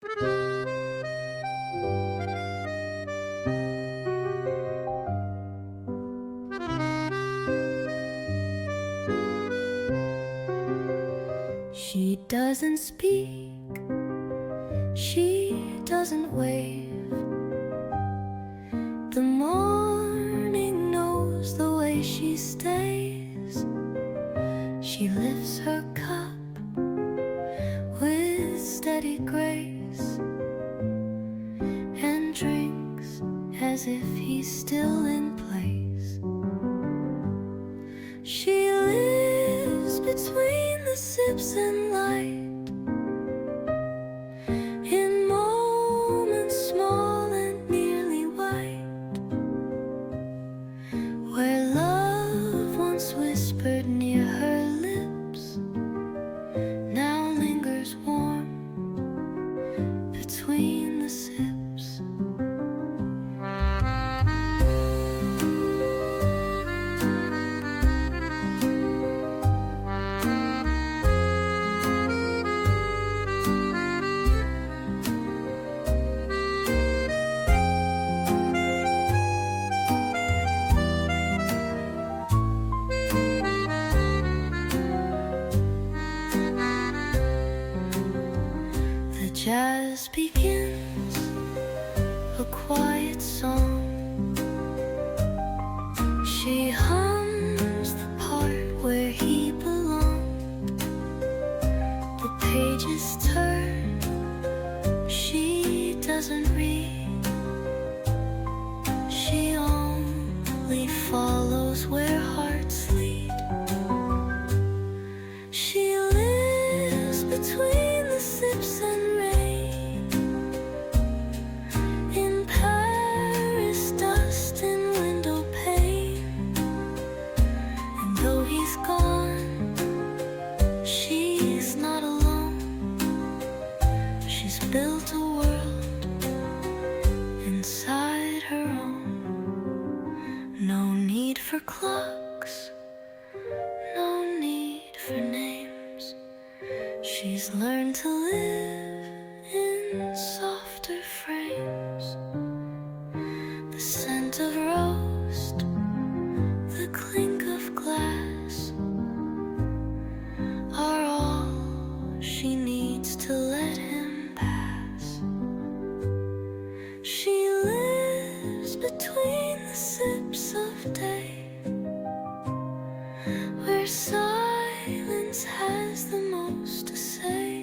She doesn't speak, she doesn't wave. The morning knows the way she stays. She lifts her cup with steady grace and drinks as if he's still in place. She lives between the sips and light, in moments small and nearly white, where love once whispered near her lips now lingers warm between the sips. Jazz begins, a quiet song. She hums the part where he belonged. The pages turn, she doesn't read. She only follows where hearts lead. She lives between the sips and built a world inside her own. No need for clocks, no need for names. She's learned to live in softer frames. The scent of roast, the clink of glass are all she needs to let him. She lives between the sips of day, where silence has the most to say.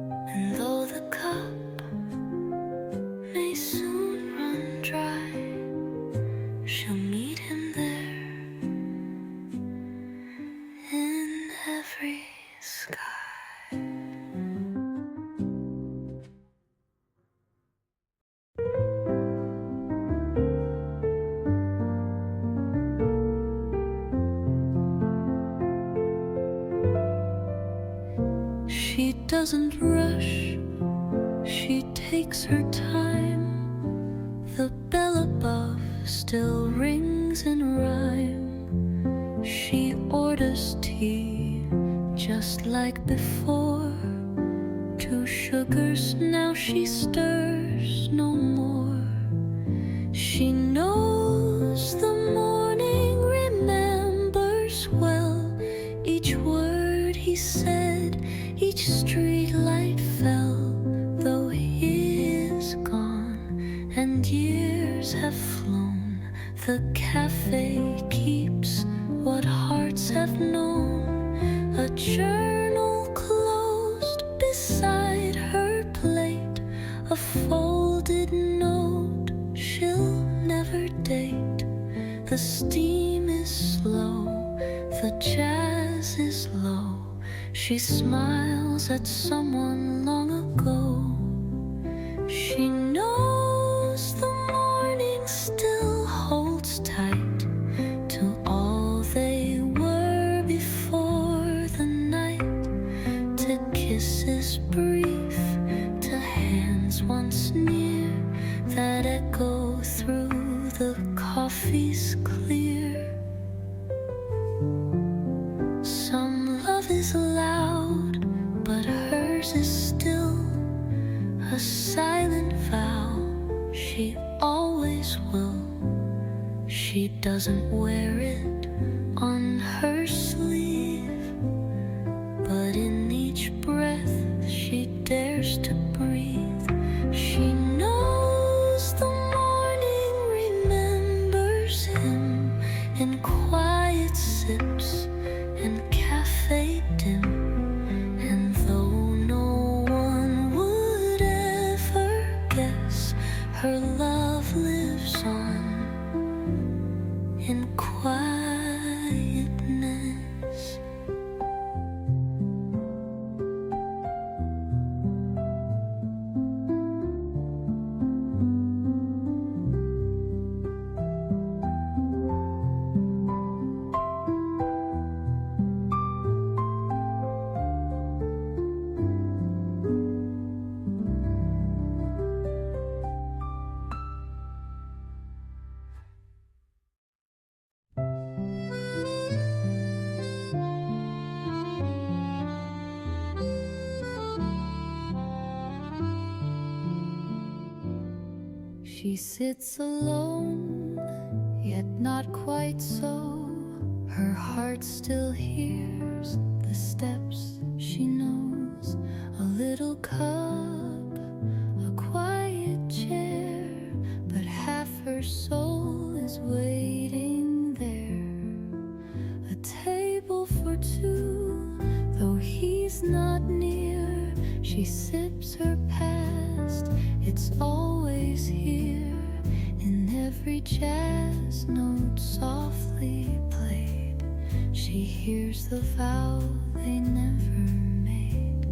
And though the cup may soon run dry, she'll meet him there in every sky. She doesn't rush, she takes her time. The bell above still rings in rhyme. She orders tea just like before. 2 sugars, now she stirs no more. She knows the morning remembers well each word he said, each street light fell. Though he is gone and years have flown, the café keeps what hearts have known. A journal closed beside her plate, a folded note she'll never date. The steam is slow, the jazz is low. She smiles at someone long ago. She knows the morning still holds tight to all they were before the night. To kisses brief, to hands once near that echo through the coffee's clear. Some love is loud, but hers is still. a silent vow. She always will. She doesn't wear it on her sleeve, but in each breath she dares to breathe. She knows the morning remembers him in quiet sips and café dim. And though no one would ever guess, her love lives on in quietness. She sits alone, yet not quite so. Her heart still hears the steps she knows. A little cup, a quiet chair, but half her soul is waiting there. A table for two, though he's not near. She sips her past, it's always here. In every jazz note softly played, she hears the vow they never made.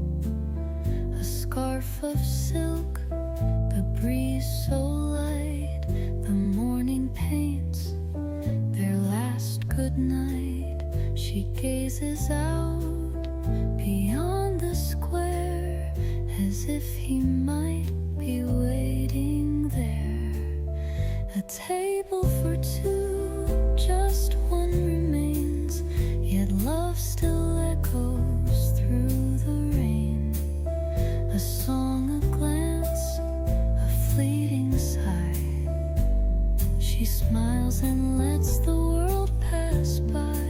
A scarf of silk, the breeze so light, the morning paints their last good night. She gazes out beyond the square, as if he might be waiting there. A table for two, just one remains, yet love still echoes through the rain. A song, a glance, a fleeting sigh. She smiles and lets the world pass by.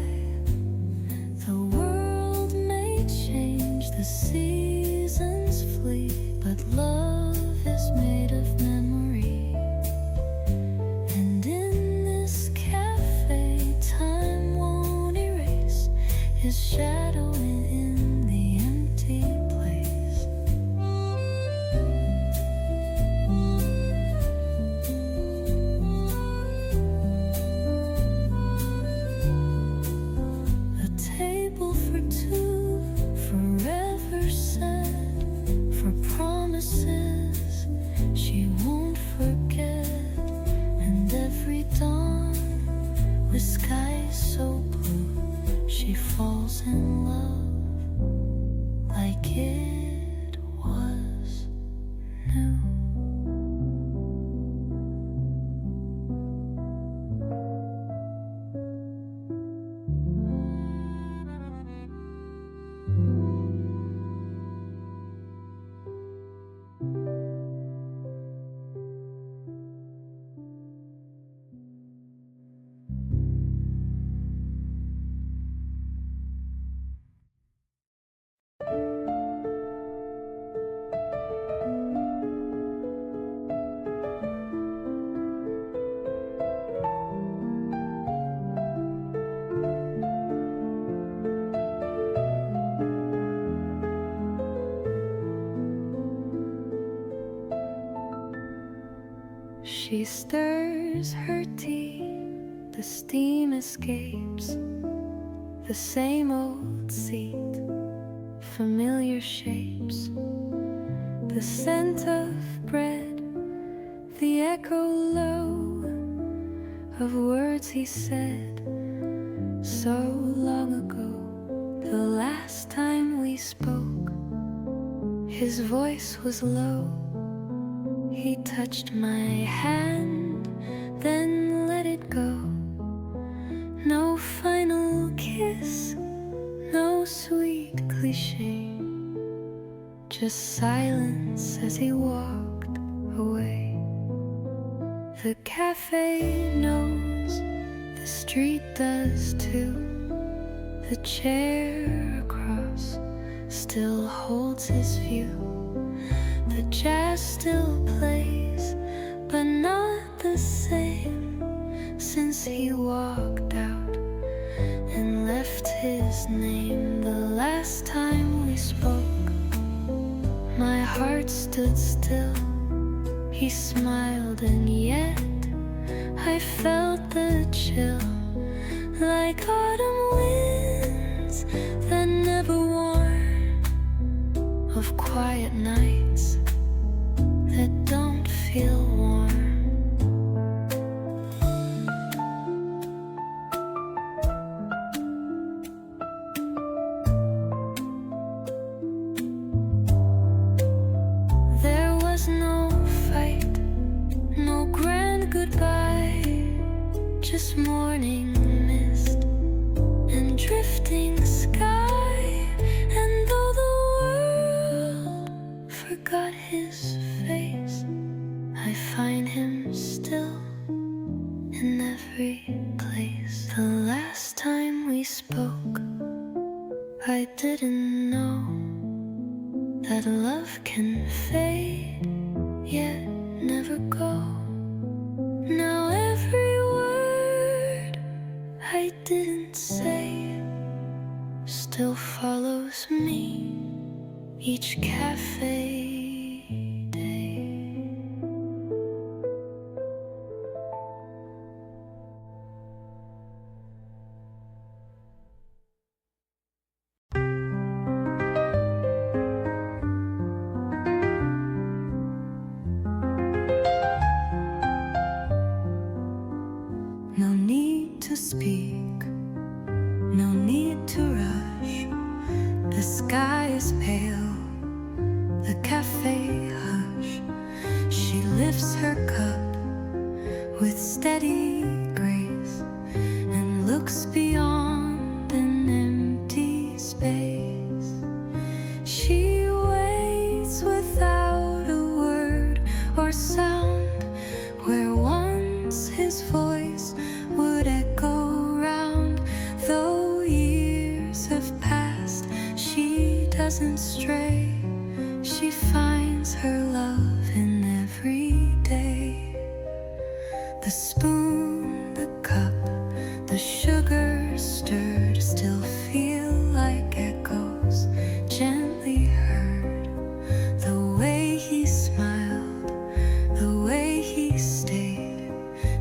The world may change, the seasons flee, but love is made of memory. And in this cafe, time won't erase his shadow in the empty place. A table for two, forever set, for promises she won't forget. And every dawn, with skies so blue, she falls in love like it was new. She stirs her tea, the steam escapes. The same old seat, familiar shapes. The scent of bread, the echo low of words he said so long ago. The last time we spoke, his voice was low. He touched my hand, then let it go. No final kiss, no sweet cliché, just silence as he walked away. The cafe knows, the street does too. The chair across still holds his view. The jazz still plays, but not the same since he walked out and left his name. The last time we spoke, my heart stood still. He smiled and yet I felt the chill, like autumn winds that never warn, of quiet nights that don't feel warm. There was no fight, no grand goodbye, just morning mist and drifting sky. And though the world forgot his face, I find him still in every place. The last time we spoke, I didn't know that love can fade, yet never go. Now every word I didn't say still follows me each cafe day. No need to speak, no need to rush. The sky is pale, the cafe hush. She lifts her cup with steady grace and looks beyond an empty space. She waits without a word or sound, where once his voice would echo round. Though years have passed, she doesn't stray. She finds her love in every day. The spoon, the cup, the sugar stirred still feel like echoes gently heard. The way he smiled, the way he stayed,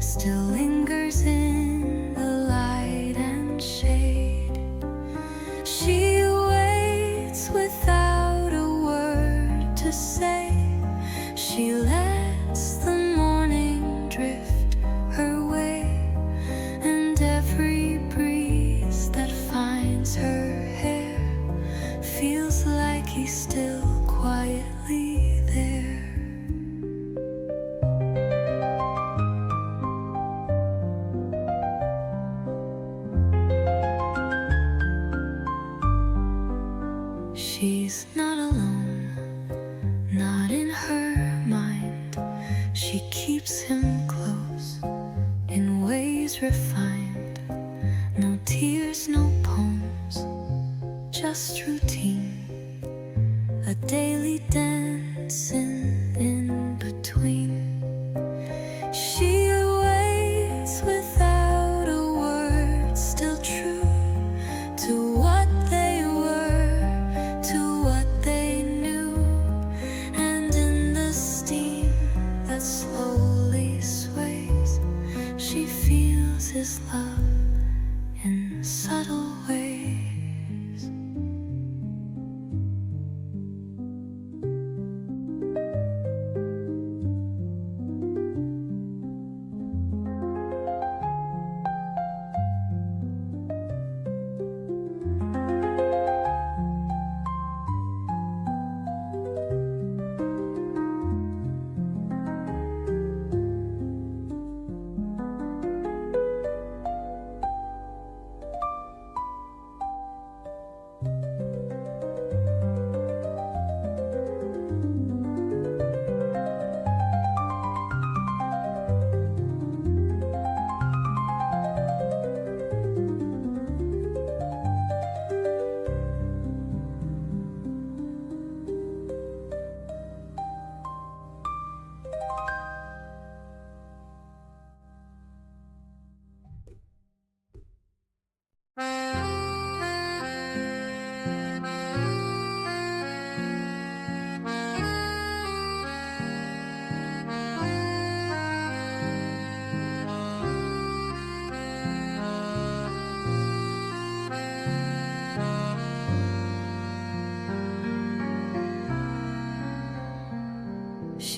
still lingers in the light and shade. She waits without a word to say. She lets the morning drift her way, and every breeze that finds her hair feels like he's still quietly there. She's not alone, not in her mind. She keeps him close in ways refined. No tears, no poems, just routine. A daily dance in between. She waits without a word, still true to what they were, to what they knew. And in the steam that slowly sways, she feels his love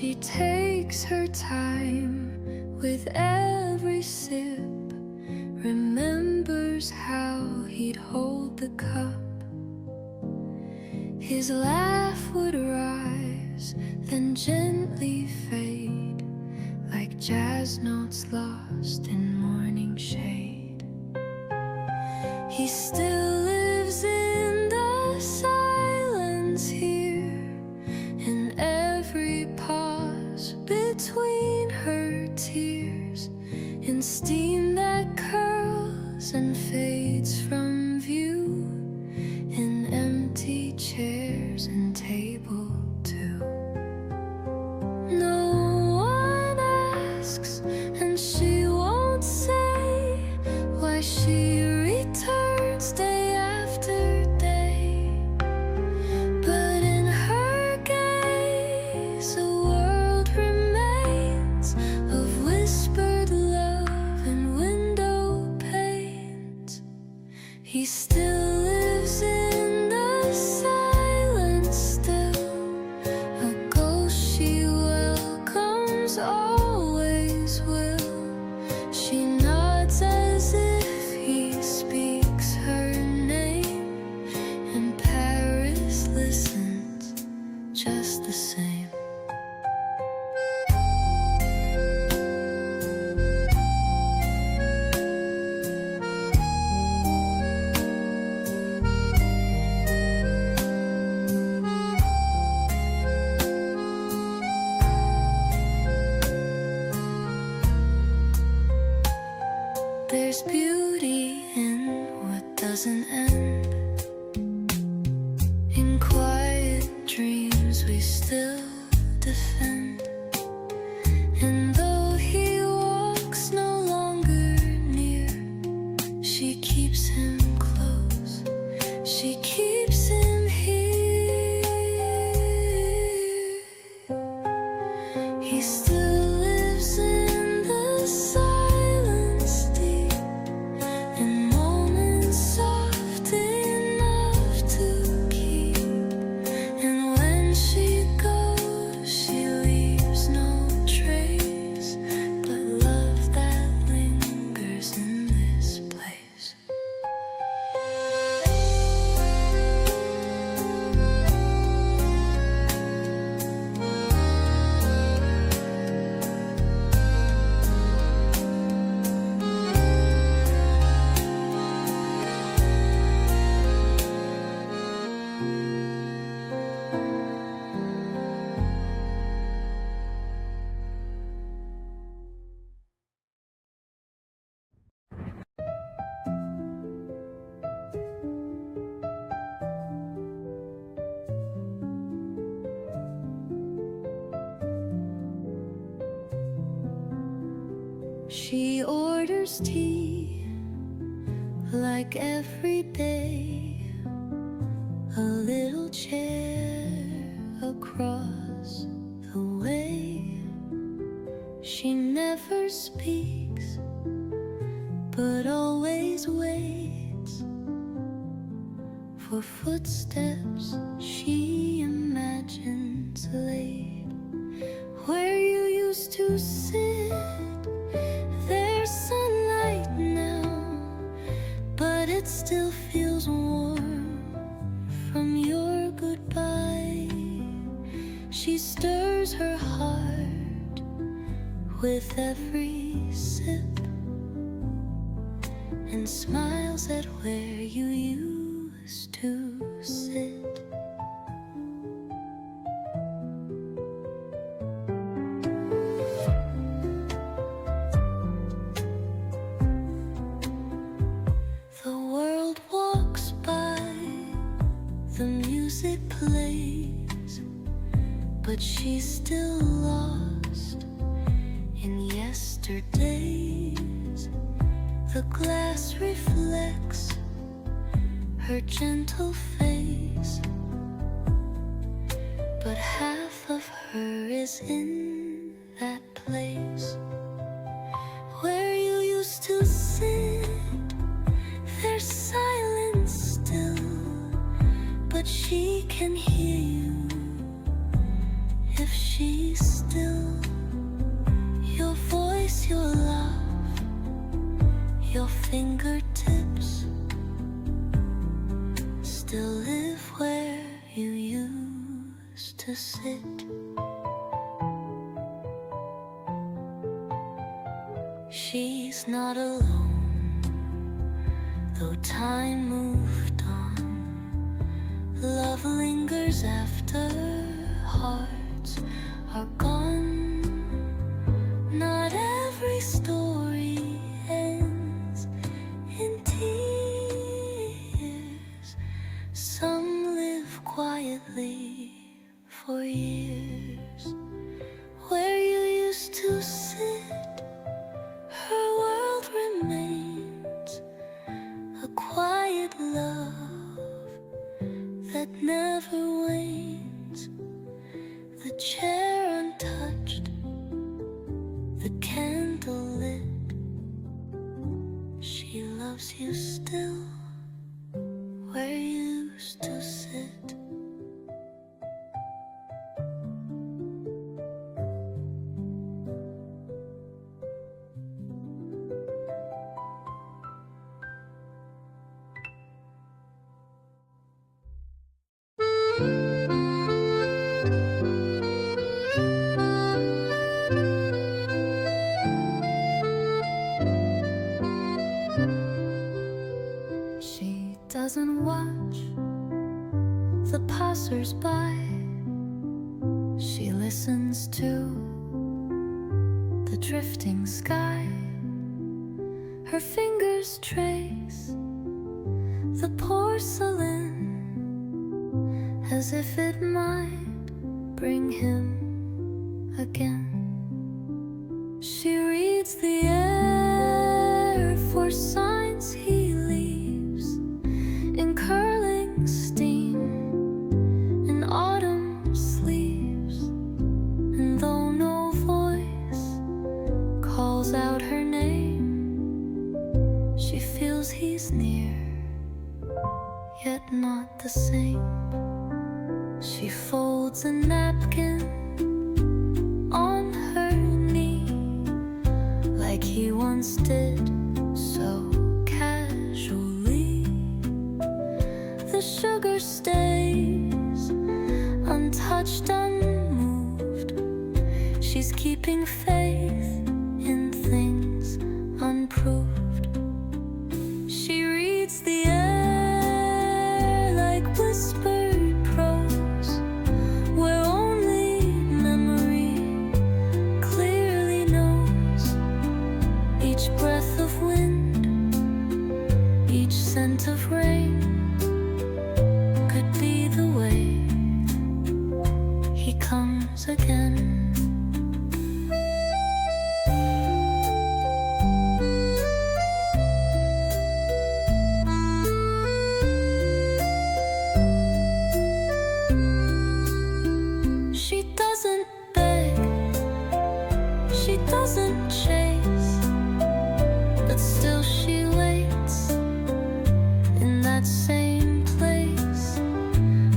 She takes her time with every sip, remembers how he'd hold the cup. His laugh would rise, then gently fade, like jazz notes lost in morning shade. He still lives in the silence here, in every pause between her tears, in steam that curls and fades from view, in empty chairs and table too. No one asks, and she won't say why she returns day after day. But in her gaze a world remains of whispered love and window panes. He still lives in the silence still, a ghost she welcomes, always will. She nods as if he speaks her name, and Paris listens just the same. There's beauty in what doesn't end. In quiet dreams we still defend. And though he walks no longer near, she keeps him close, she keeps him here. He still lives in the silence deep, in moments soft enough to keep. And when she goes, she leaves no trace, but love that lingers in this place. She orders tea like every day, a little chair across the way. She never speaks, but always waits for footsteps she imagines late. Where you used to sit, there's sunlight now, but it still feels warm from your goodbye. She stirs her heart with every sip, and smiles at where you used to sit. The world walks by, the music plays, but she's still lost in yesterdays. The glass reflects her gentle face, but half of her is in that place where you used to sit. There's silence still, but she can hear you if she she's still. Your voice, your love, your fingertips still live where you used to sit. She's not alone, though time moved on. Love lingers after hearts are gone. Not every story ends in tears. Some live quietly for years. Where you used to sit, her world remains a quiet love that never wanes. The chair untouched, the candle lit. She loves you still where you used to sit. She doesn't watch the passers-by. She listens to the drifting sky. Her fingers trace the porcelain as if it might bring him again. She reads the air for signs he leaves in curling steam, in autumn sleeves. And though no voice calls out her name, she feels he's near, yet not the same. She folds a napkin on her knee like he once did, so casually. The sugar stays untouched, unmoved. She's keeping faith in things unproved. She reads the air like whispered prose, where only memory clearly knows each breath of wind, each scent of rain could be the way he comes again. She doesn't beg, she doesn't chase, but still she waits in that same place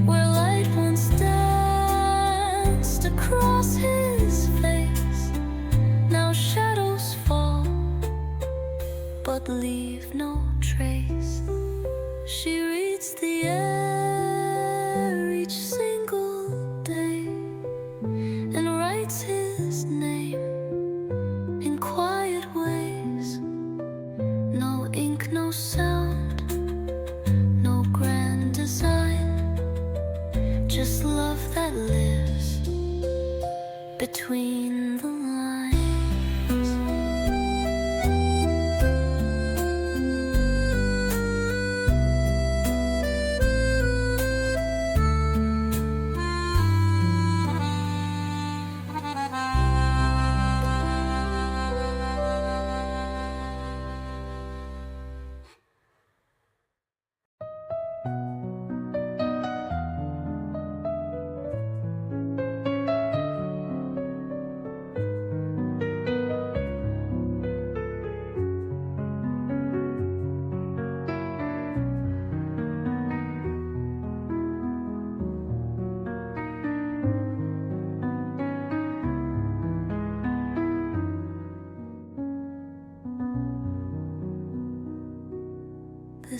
where light once danced across his face. Now shadows fall, but leave no trace. She reads the air each single day and writes his name in quiet ways. No ink, no sound, no grand design, just love that lives between the lines.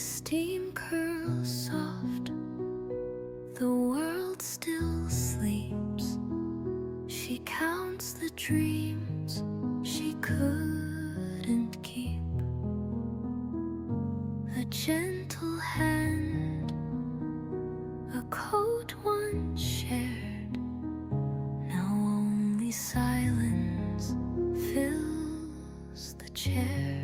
steam curls soft, the world still sleeps. She counts the dreams she couldn't keep. A gentle hand, a coat once shared, now only silence fills the chair.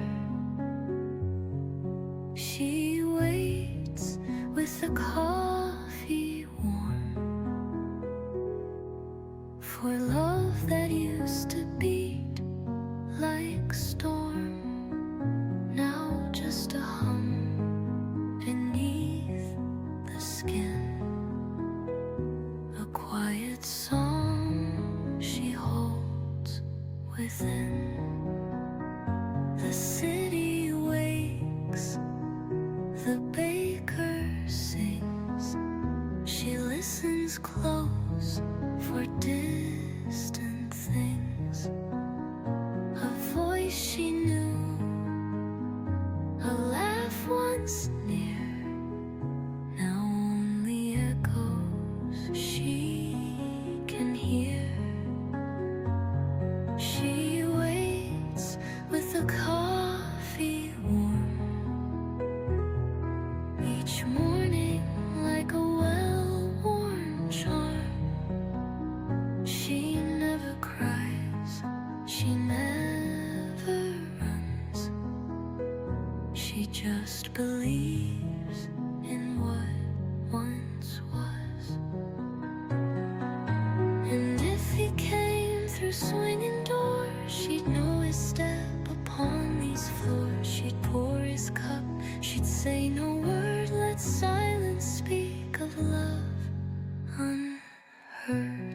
She waits with the coffee warm for love that used to beat like storm, now just a hum beneath the skin. A quiet song she holds within. The city wakes, the baker sings. She listens close for distant things. A voice she knew, a laugh once near, now only echoes she can hear. She waits with the coffee warm, each morning like a well-worn charm. She never cries, she never runs. She just believes in what once was. And if he came through swinging doors, she'd know his step upon these floors. She'd pour his cup, she'd say no word, let silence speak of love unheard.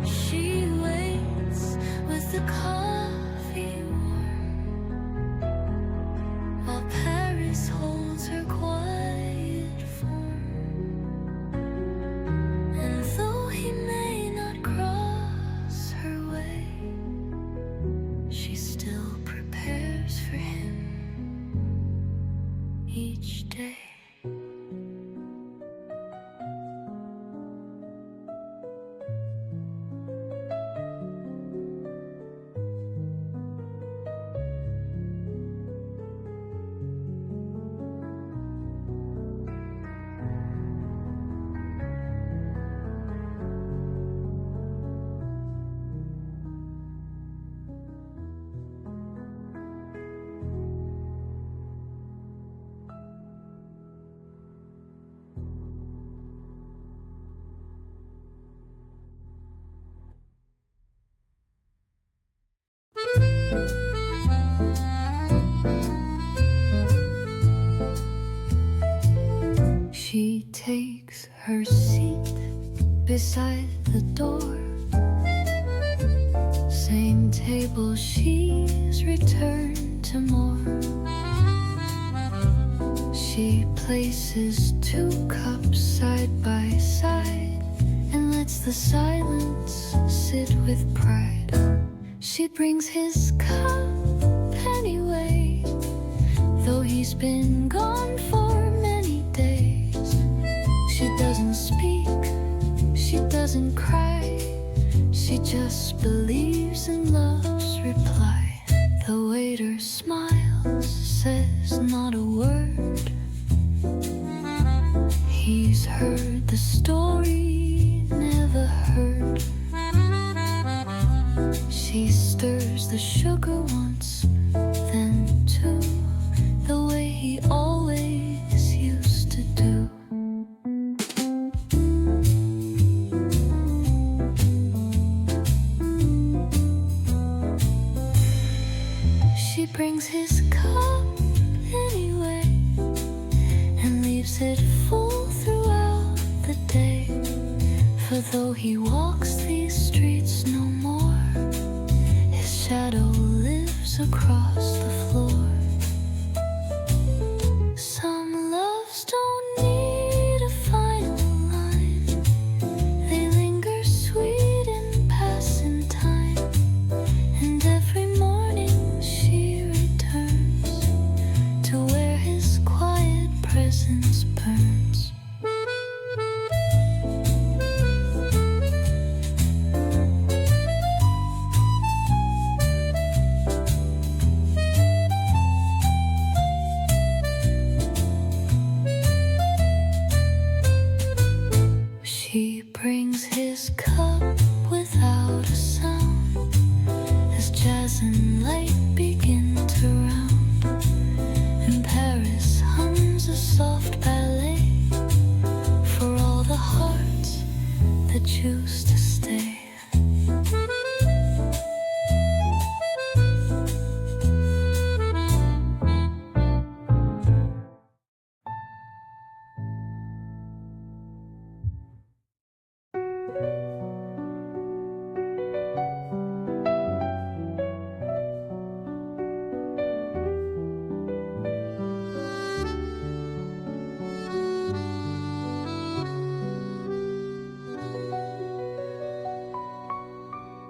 She waits with the coffee warm, while Paris holds her quiet form. And though he may not cross her way, she still prepares for him each day. She takes her seat beside the door. Same table, she's returned to more. She places 2 cups side by side and lets the silence sit with pride. She brings his cup anyway, though he's been gone for many days. She doesn't speak, she doesn't cry, she just believes in love's reply. The waiter smiles, says not a word. He's heard the story, never heard. She stirs the sugar once, then 2, the way he always used to do. She brings his cup anyway and leaves it full throughout the day. For though he walks these streets no more, his shadow lives across the floor. Some loves don't need and light begin to round, and Paris hums a soft ballet for all the hearts that choose to stay.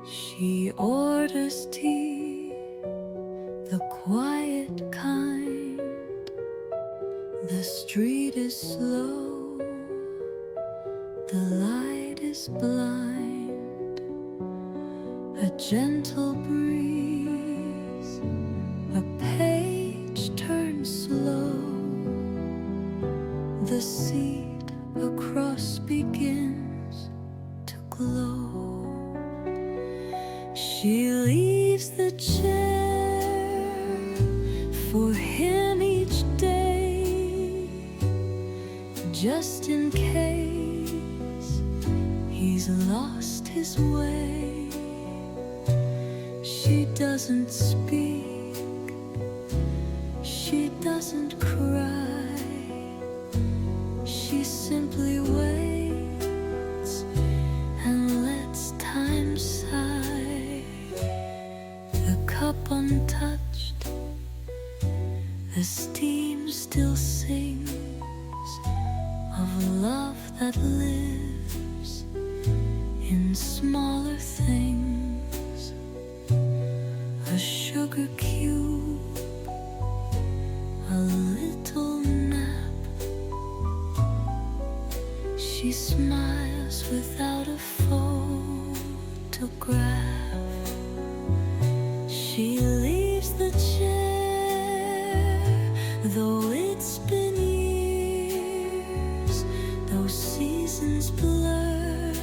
She orders tea, the quiet kind. The street is slow, the light is blind. A gentle breeze, a page turns slow. The seat across begins to glow. She leaves the chair for him each day, just in case he's lost his way. She doesn't speak, she doesn't cry, she simply waits and lets time sigh. Cup untouched, the steam still sings of love that lives in smaller things. A sugar cube, a little nap. She smiles without a photograph. She leaves the chair, though it's been years, those seasons blurred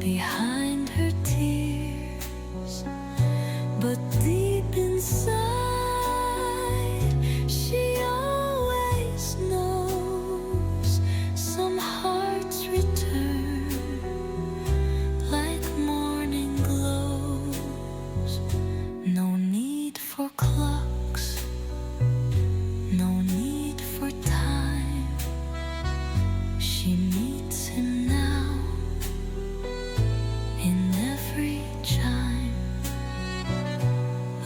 behind her tears. But deep inside, she always knows some hearts return like morning glows. No need for clocks, no need for time. She meets him now in every chime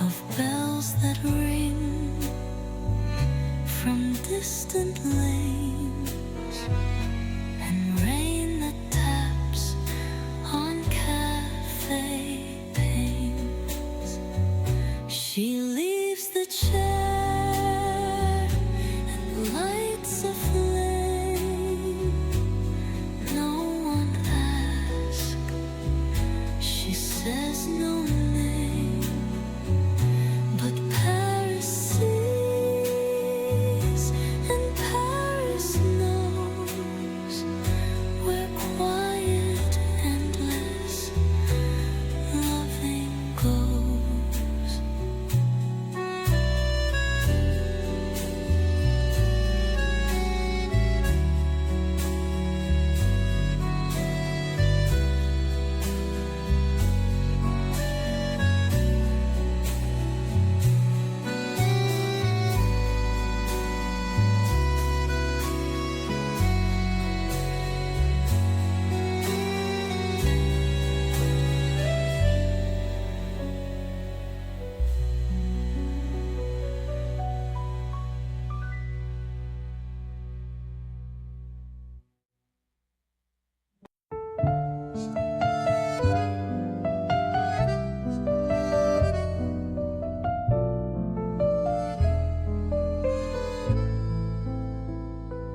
of bells that ring from distant lanes, and rain that taps on cafe panes. She leaves the chair and lights a flame. No one asks, she says no name, but Paris sees and Paris knows where quiet, endless loving goes.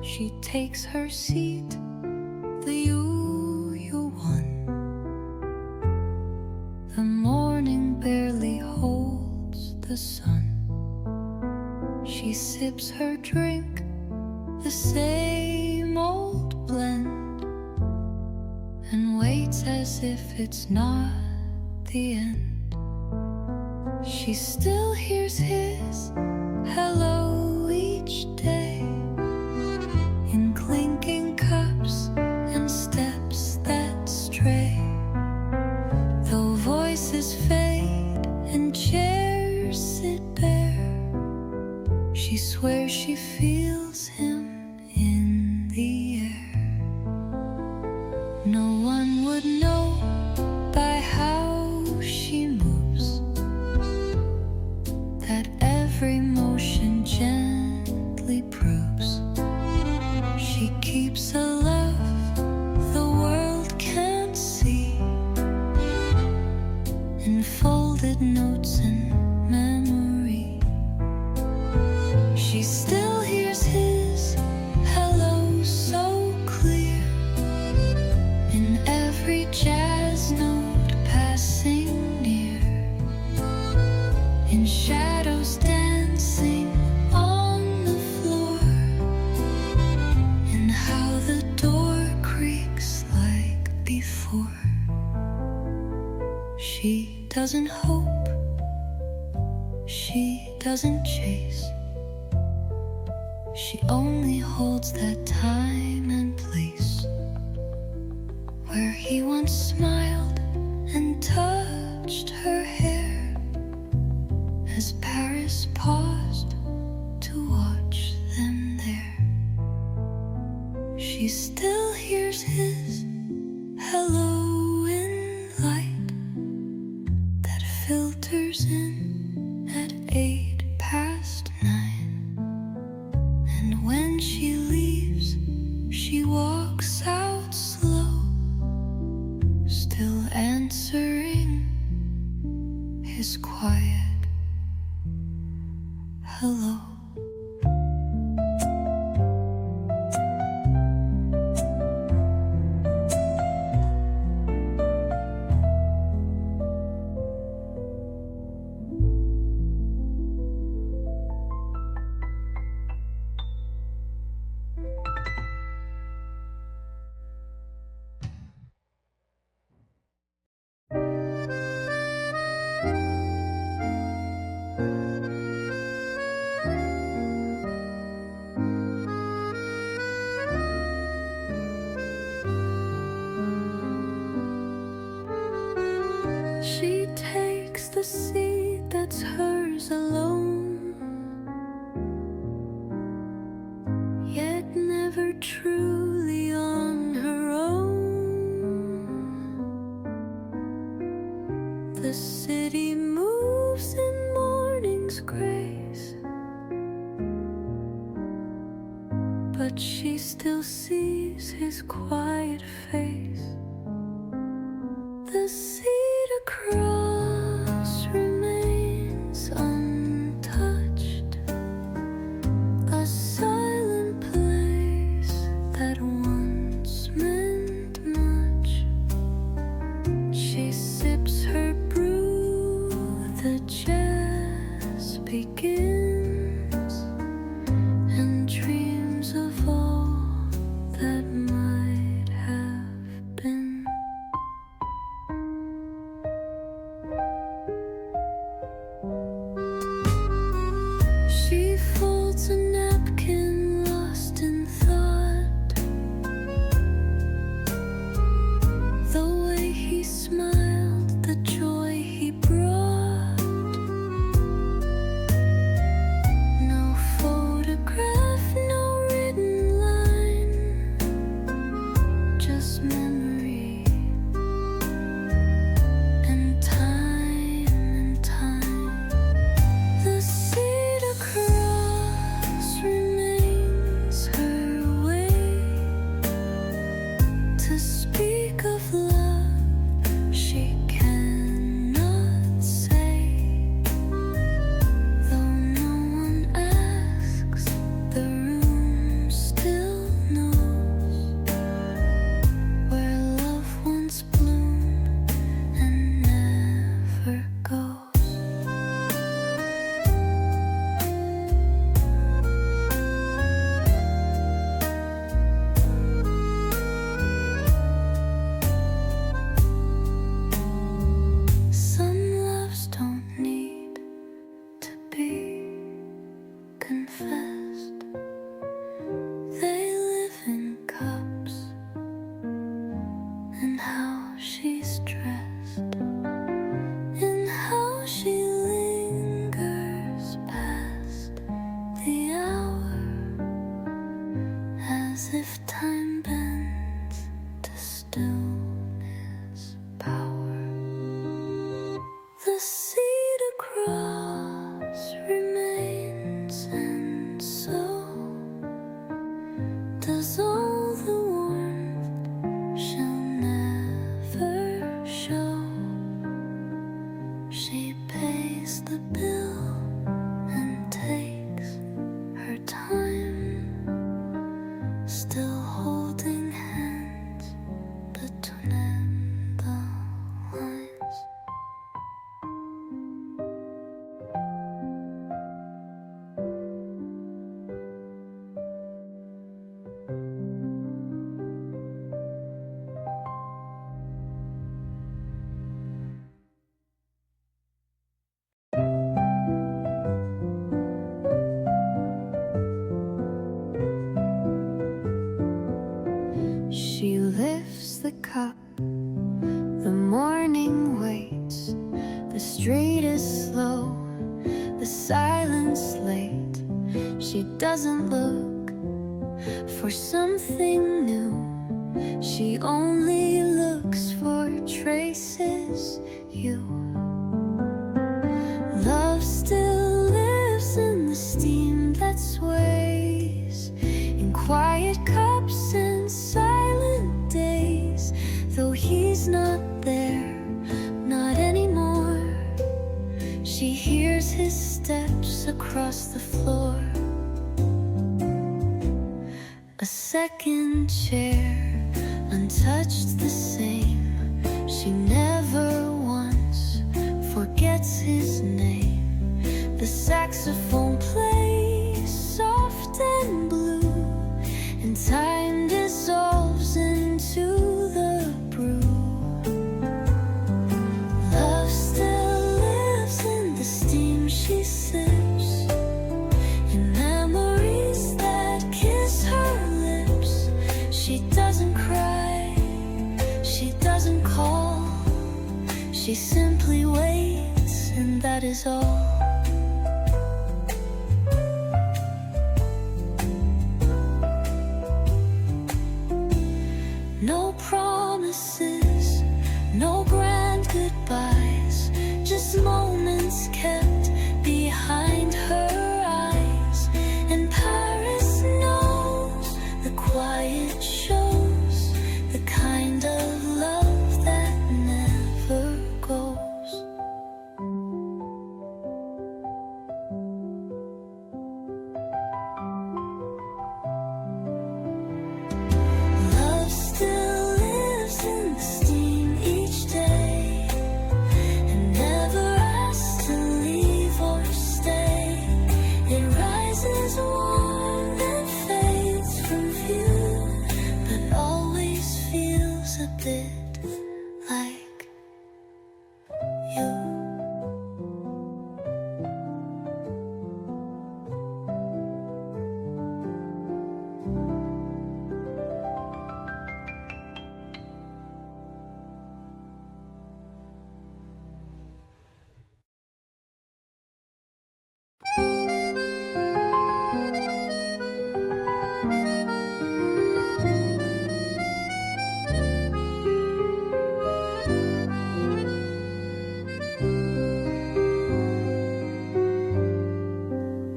She takes her seat, the usual one. The morning barely holds the sun. She sips her drink, the same old blend, and waits as if it's not the end. She still hears his hello each day, in clinking cups and steps that stray. Though voices fade and chairs sit bare, she swears she feels him in the air. No one would know by how she moves that every motion gently proves she keeps a love the world can't see, in folded notes and memory. She still hears his hello so clear, in every jazz note passing near, in shadows dancing on the floor, and how the door creaks like before. She doesn't hope, she doesn't chase, she only holds that time and place where he once smiled and touched her hair, as Paris paused to watch them there. She still hears his hello in light that filters in at 9:08. And when she leaves, she walks out slow, still answering his quiet hello. She takes the seat that's hers alone, yet never truly on her own. The city moves in morning's grace, but she still sees his quiet face. The seat across remains untouched, a silent place that once meant much. She sips her brew, the jazz begins, and dreams of all that might have been. She folds a napkin lost in thought, the way he smiled, the joy he brought. No photograph, no written line, just memory and time and time. The seat across remains her way to speak of love she cannot say. Though no one asks, the room still knows where love once bloomed and never goes. Some loves don't need cross remains, and so does all the warmth she'll never show. She pays the bill and takes her time, still holding hands between the lines. She lifts the cup, the morning waits, the street is slow, the silence late. She doesn't look for something new, she only looks for traces you. Love still lives in the steam that sways, in quiet cups and silent days. Though he's not there, not anymore, she hears his steps across the floor. A second chair, untouched the same. She never once forgets his name. The saxophone plays soft and blue, and time dissolves into the brew. Love still lives in the steam she sips, in memories that kiss her lips. She doesn't cry, she doesn't call, she simply waits, and that is all. No promises, no grand goodbyes, just moments kept behind her eyes. And Paris knows the quiet shows, the kind of love that never goes. Love still lives in the steam each day, and never asks to leave or stay. It rises warm and fades from view, but always feels a bit like you.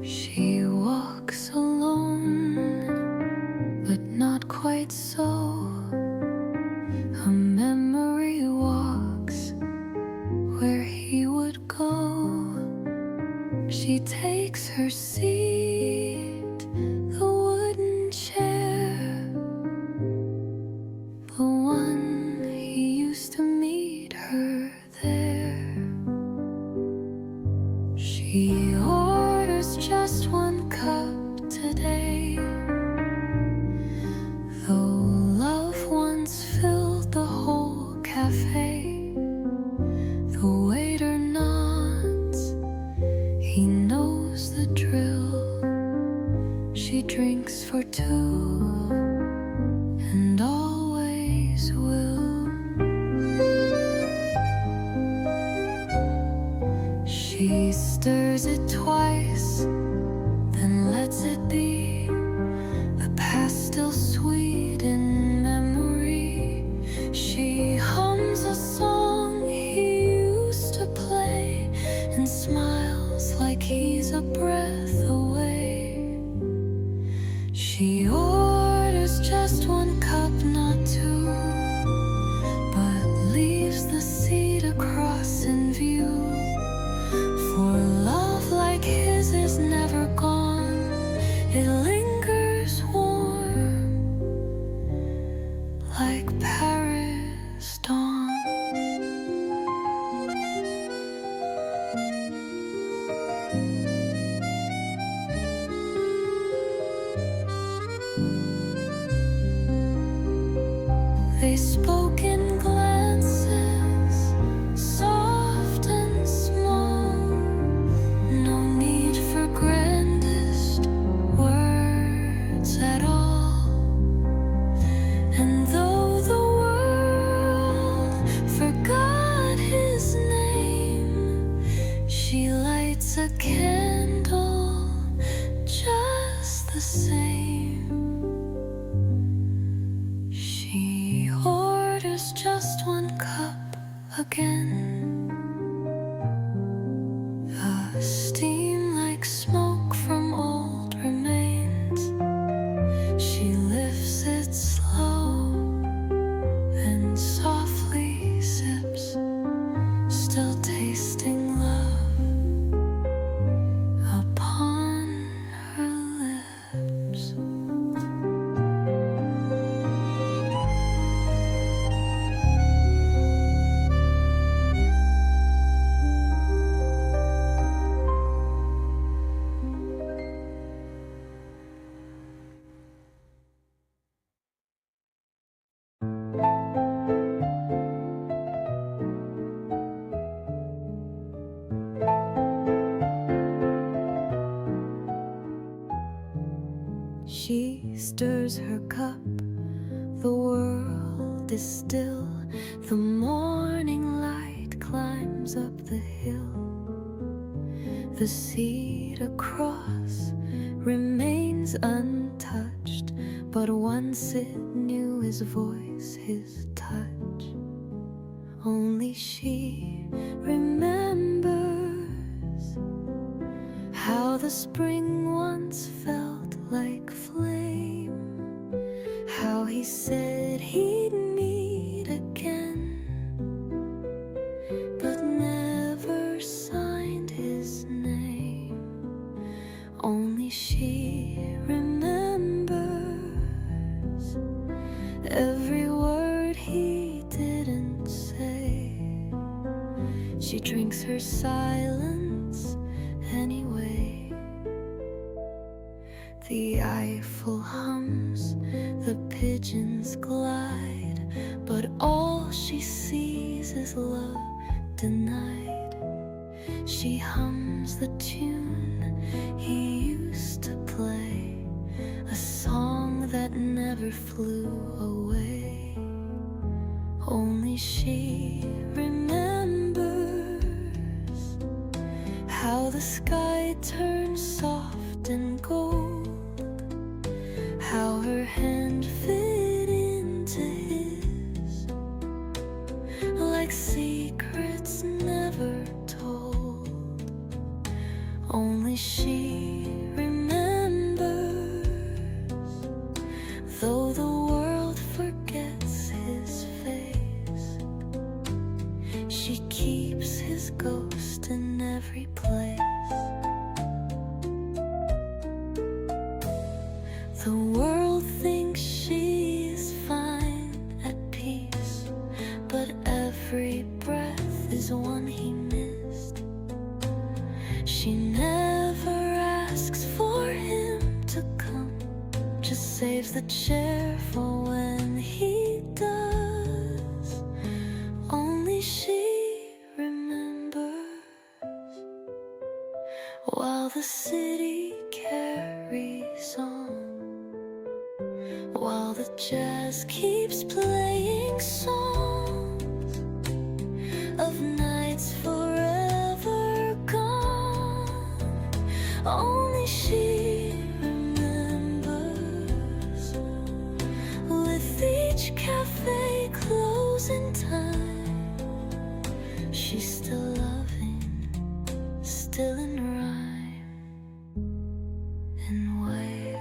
She walks alone, but not quite so. A memory walks where he would go. She takes her seat, the wooden chair, the one he used to meet her there. She orders just one cup today, though love once filled the whole cafe. The waiter nods, he knows the drill. She drinks for two, and always will. She stirs it twice, then lets it be. A past still sweet in memory. She hums a song he used to play, and smiles like he's a breath away. She orders just one cup, not two, but leaves the seat across in view. For love like his is never gone, it lingers warm like Paris dawn. They spoke in glances, soft and small. No need for grandest words at all. And though the world forgot his name, she lights a candle just the same. She orders just one cup again. A steam like smoke from old remains. She lifts it slow and softly sips, still tasting love upon her lips. She stirs her cup, the world is still. The morning light climbs up the hill. The seat across remains untouched, but once it knew his voice, his touch. Only she remembers how the spring once felt like flame, how he said he'd meet again, but never signed his name. Only she remembers every word he didn't say. She drinks her silence anyway. The Eiffel hums, the pigeons glide, but all she sees is love denied. She hums the tune he used to play, a song that never flew away. Only she remembers how the sky turns soft and gold, how her hand fit into his, like secrets never told. Only she remembers, though the world forgets his face, she keeps his ghost in every place. The world thinks she is fine at peace, but every breath is one he missed. She never asks for him to come, just saves the chair for when he does. Only she remembers, while the city carries on, while the jazz keeps playing songs of nights forever gone. Only she remembers, with each cafe closing time, she's still loving still in rhyme. And where?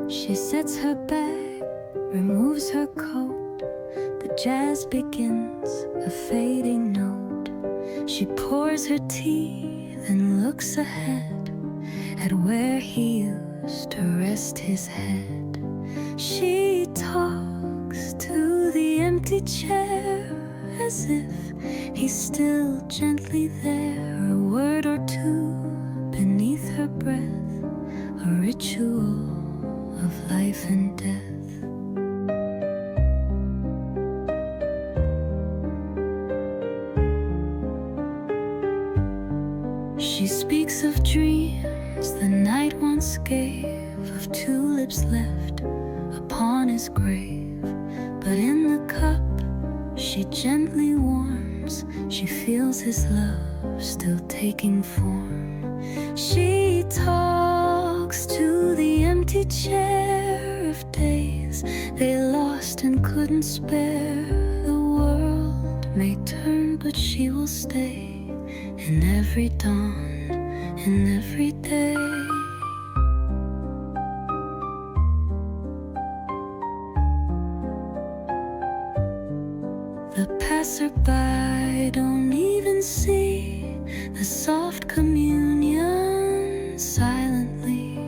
She sets her bag, removes her coat. The jazz begins, a fading note. She pours her tea, then looks ahead at where he used to rest his head. She talks to the empty chair as if he's still gently there. A word or two beneath her breath, a ritual of life and death. She speaks of dreams the night once gave, of tulips left upon his grave. But in the cup she gently warms, she feels his love still taking form. She talks to the empty chair of days they lost and couldn't spare. The world may turn, but she will stay in every dawn, in every day. The passerby don't even see the soft communion silently.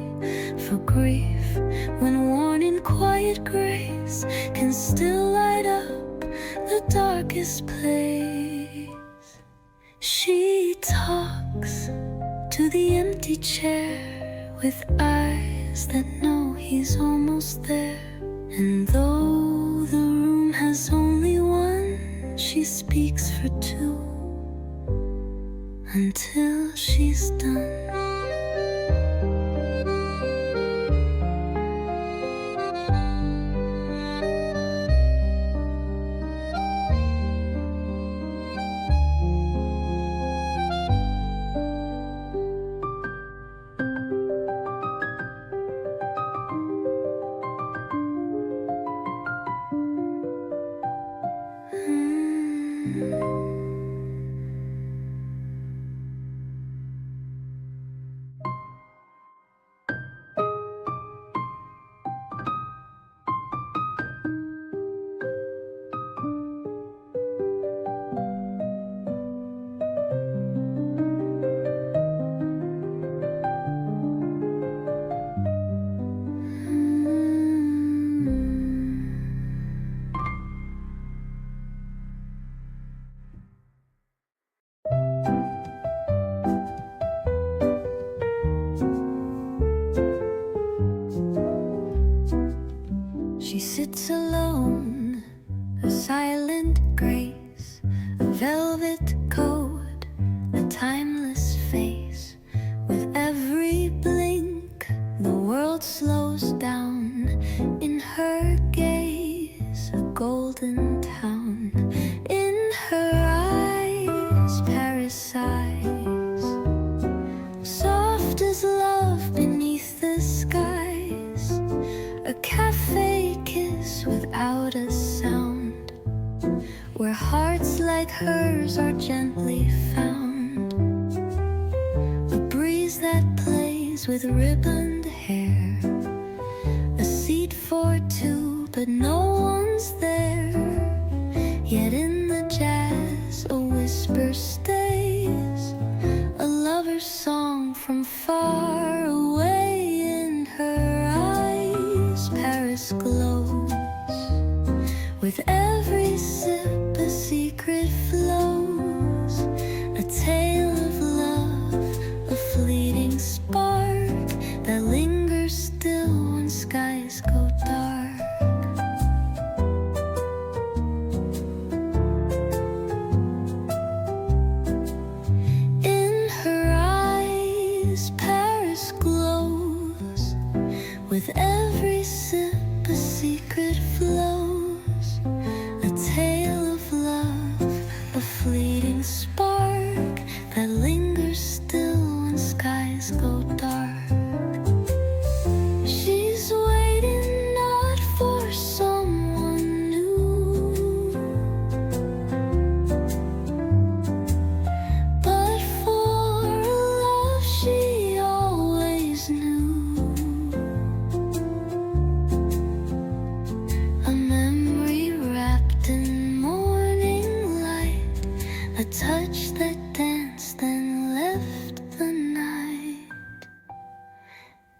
For grief, when worn in quiet grace, can still light up the darkest place. She talks to the empty chair with eyes that know he's almost there. And though the room has only one, she speaks for two until she's done. She sits alone, a silent grace, a velvet coat, a timeless face. With every blink, the world slows down. In her gaze, a golden town. In her eyes, Paris sighs, soft as love beneath the skies. A cafe kiss without a sound, where hearts like hers are gently found. A breeze that plays with ribboned hair, a seat for two, but no one's there. Yet in the jazz a whisper stays, a lover's song from far away. In her eyes, Paris glows. With every sip, a secret flows, a tale of love, a fleeting spark that lingers still when skies go dark. In her eyes, Paris glows. With every sip, a secret flows, a tale of love. a touch that danced and left the night.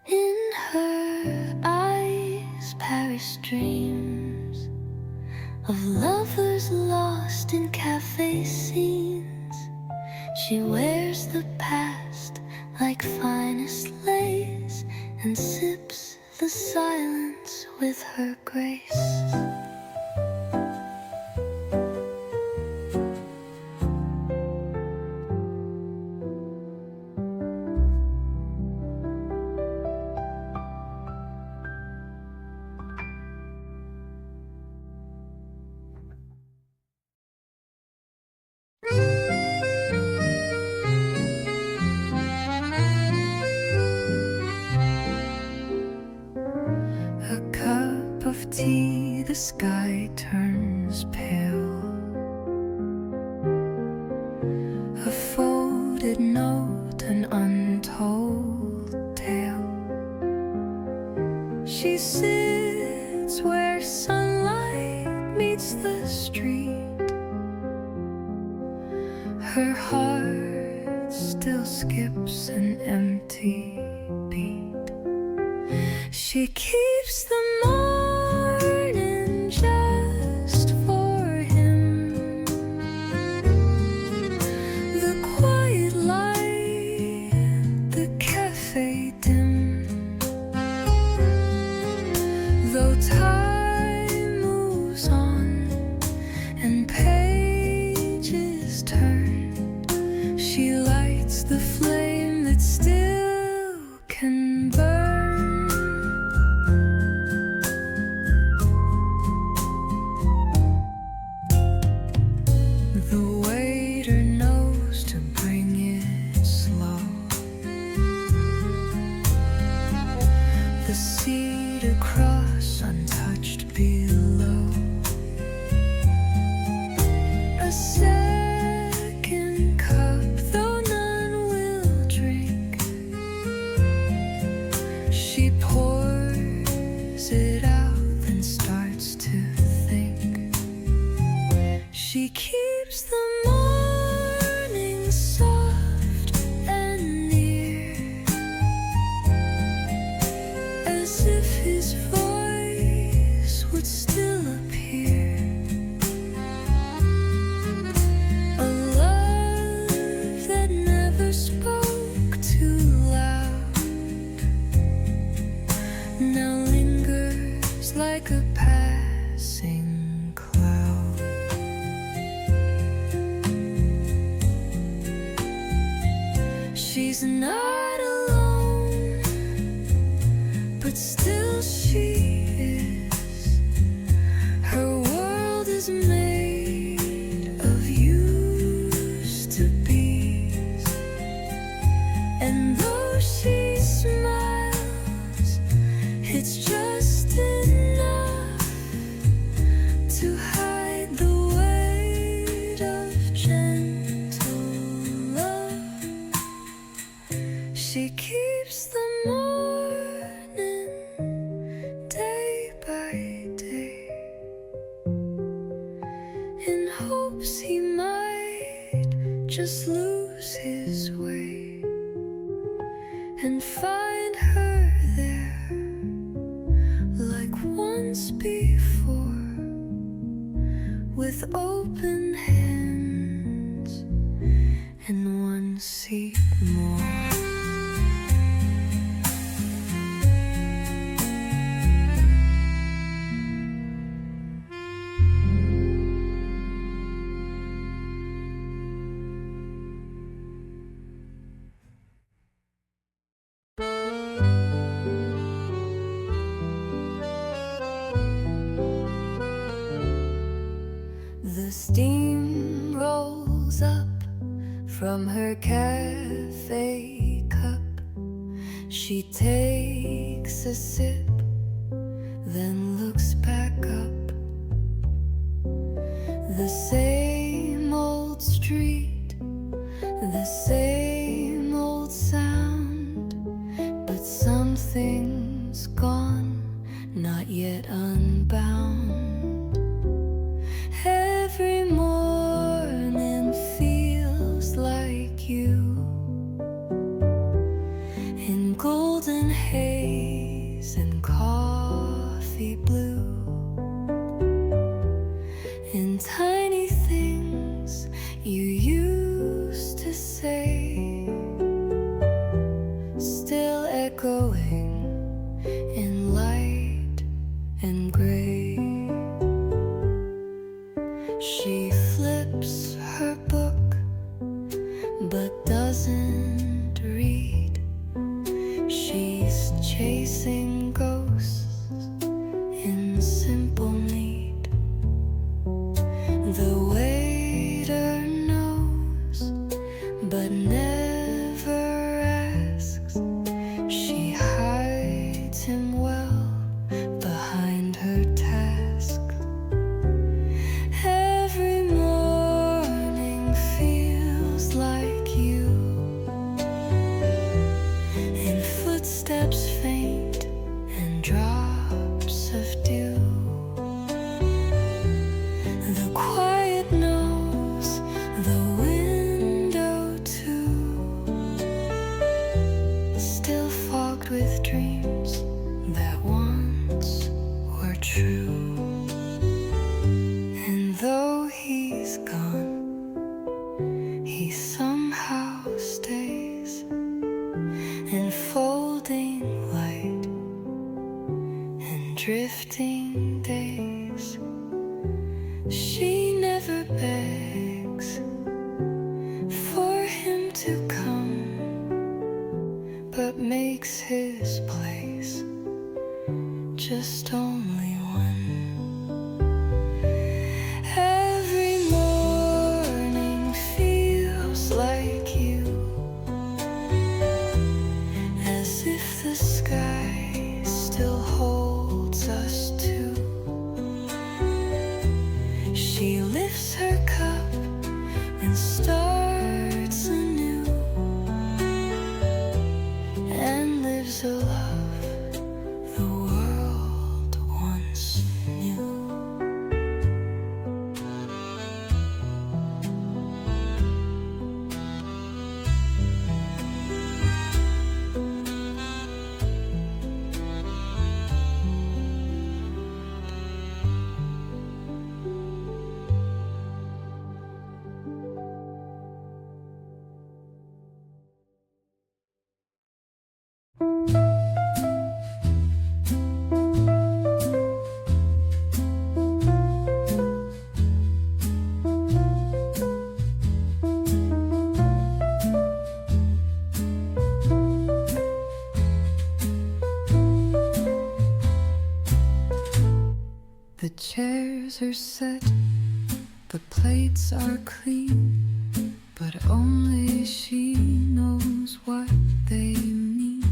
In her eyes, Paris dreams of lovers lost in cafe scenes. She wears the past like finest lace and sips the silence with her grace. Tea, the sky turns pale. A folded note, an untold tale. She sits where sunlight meets the street. Her heart still skips an empty beat. She keeps the morning just for him. The quiet light, the cafe dim. Though time moves on and pages turn, she lights the flame that still can burn. The seat across, untouched below. A second cup, though none will drink. She pours it out, then starts to think. She keeps the morning soft and near, as if his voice would still appear. A love that never spoke too loud now lingers like a passing cloud. She's not alone, but still she is. Her world is made of used to be's, and though she smiles, it's just enough to hide the weight of gentle love. She keeps the morning day by day, in hopes he might just lose his way and find her there like once before, with open hands and one seat more. The steam rolls up from her cafe cup. She takes a sip, then looks back up. The same old street, the same old sound, but something's gone, not yet unbound. Every morning feels She flips her book but doesn't read. She's chasing ghosts in simple need. The waiter knows but never asks. She hides him well behind her task. Every morning feels like you, in footsteps faint and drops of dew. The quiet knows the window too, still fogged with dreams that once were true. And though he's gone, he somehow stays, enfolding light and drifting days. She never begs for him to come, but makes his place just only one. Every morning feels like you, as if the sky still holds us two. She lifts her cup and starts anew, and lives a love the world once knew. The chairs are set, the plates are clean, but only she knows what they mean.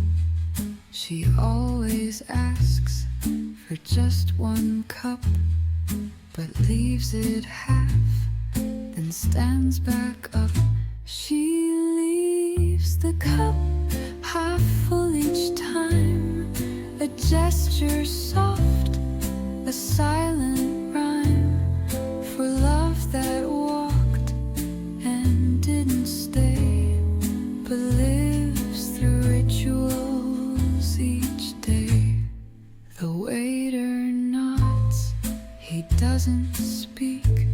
She always asks for just one cup, but leaves it half, then stands back up. She leaves the cup half full each time, a gesture soft, a silent rhyme for love that walked and didn't stay, but lives through rituals each day. The waiter nods, he doesn't speak.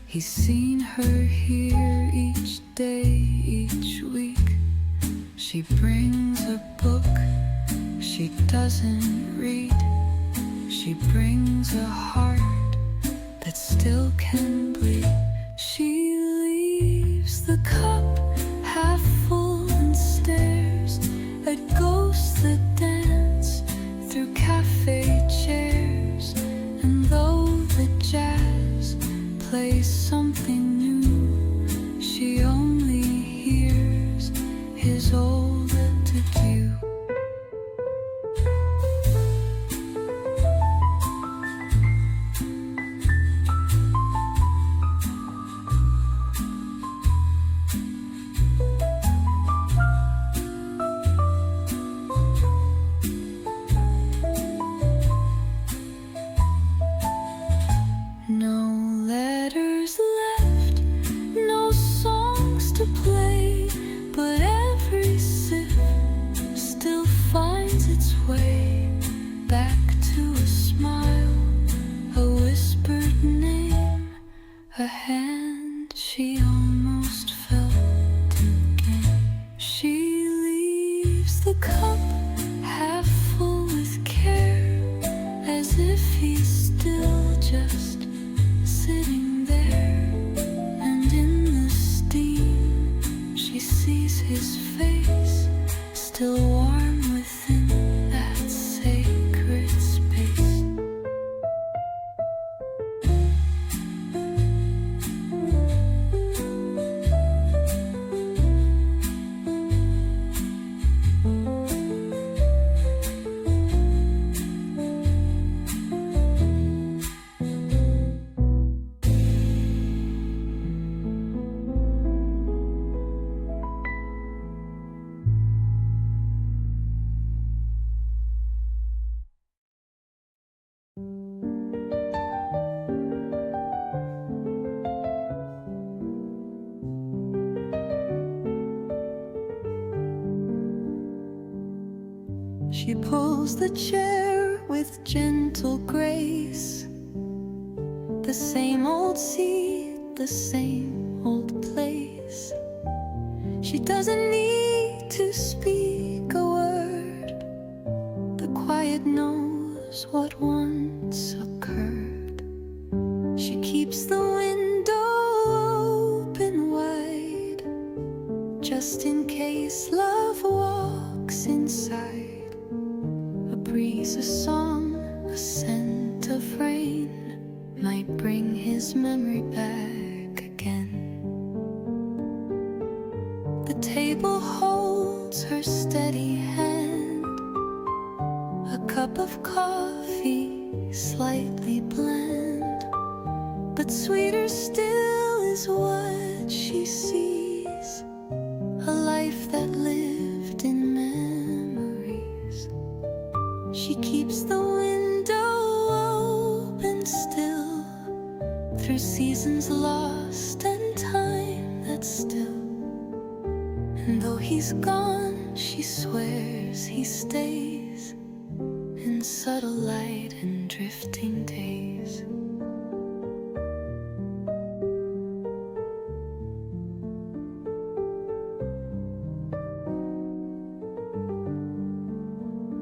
He's seen her here each day, each week. She brings a book she doesn't read. She brings a heart that still can bleed. She leaves the cup half full and stares at ghosts that dance through cafe chairs. And though the jazz plays something new, she only hears his old adieu. No letters left, no songs to play, but every sip still finds its way back to a smile, a whispered name, a hand she almost felt again. She leaves the cup half full with care, as if he's still just sitting there. She pulls the chair with gentle grace. The same old seat, the same old place. She doesn't need to speak a word. The quiet knows what once occurred. She keeps the window open wide, just in case love walks inside. A breeze, a song, a scent of rain might bring his memory back again. The table holds her steady hand, a cup of coffee slightly bland, but sweeter still is what she sees, a life that lived in memories. She keeps the window open still, through seasons lost and time that's still. And though he's gone, she swears he stays, in subtle light and drifting days.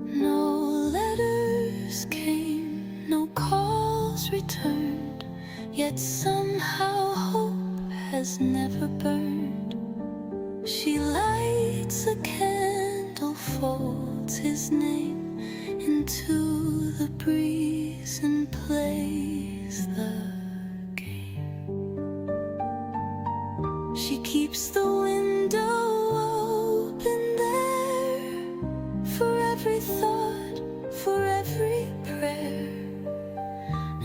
No letters came, no calls returned, yet somehow hope has never burned. She lights a candle, folds his name into the breeze and plays the game. She keeps the window open there, for every thought, for every prayer.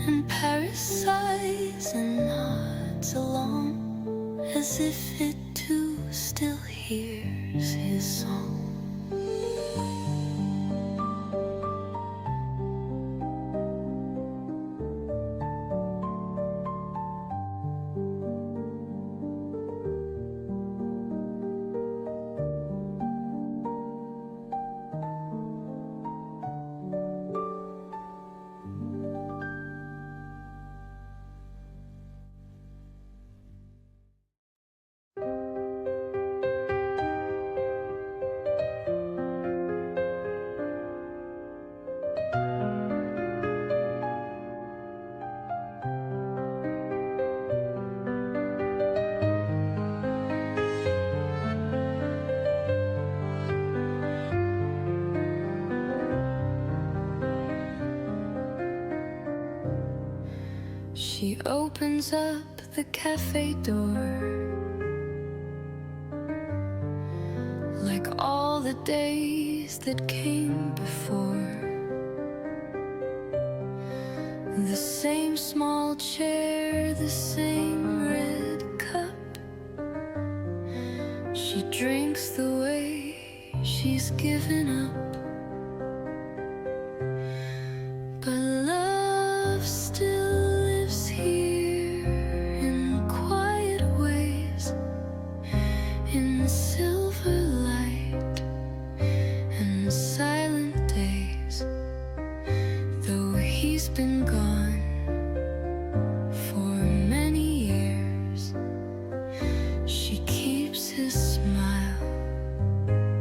And Paris sighs and nods along, as if it too still hears his song. She opens up the cafe door, like all the days that came before. The same small chair, the same red cup. She drinks the way she's given up. But love still lives here in quiet ways, in silver light and silent days. Though he's been gone for many years, she keeps his smile,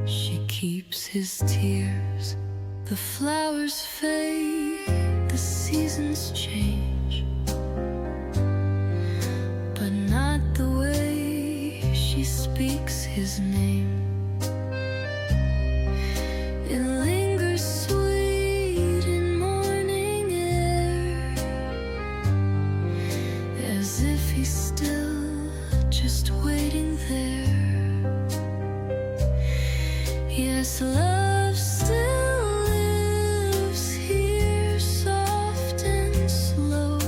she keeps his tears. The flowers fade, the seasons change, but not the way she speaks his name. It lingers sweet in morning air, as if he's still just waiting there. Yes, love still lives here, soft and slow.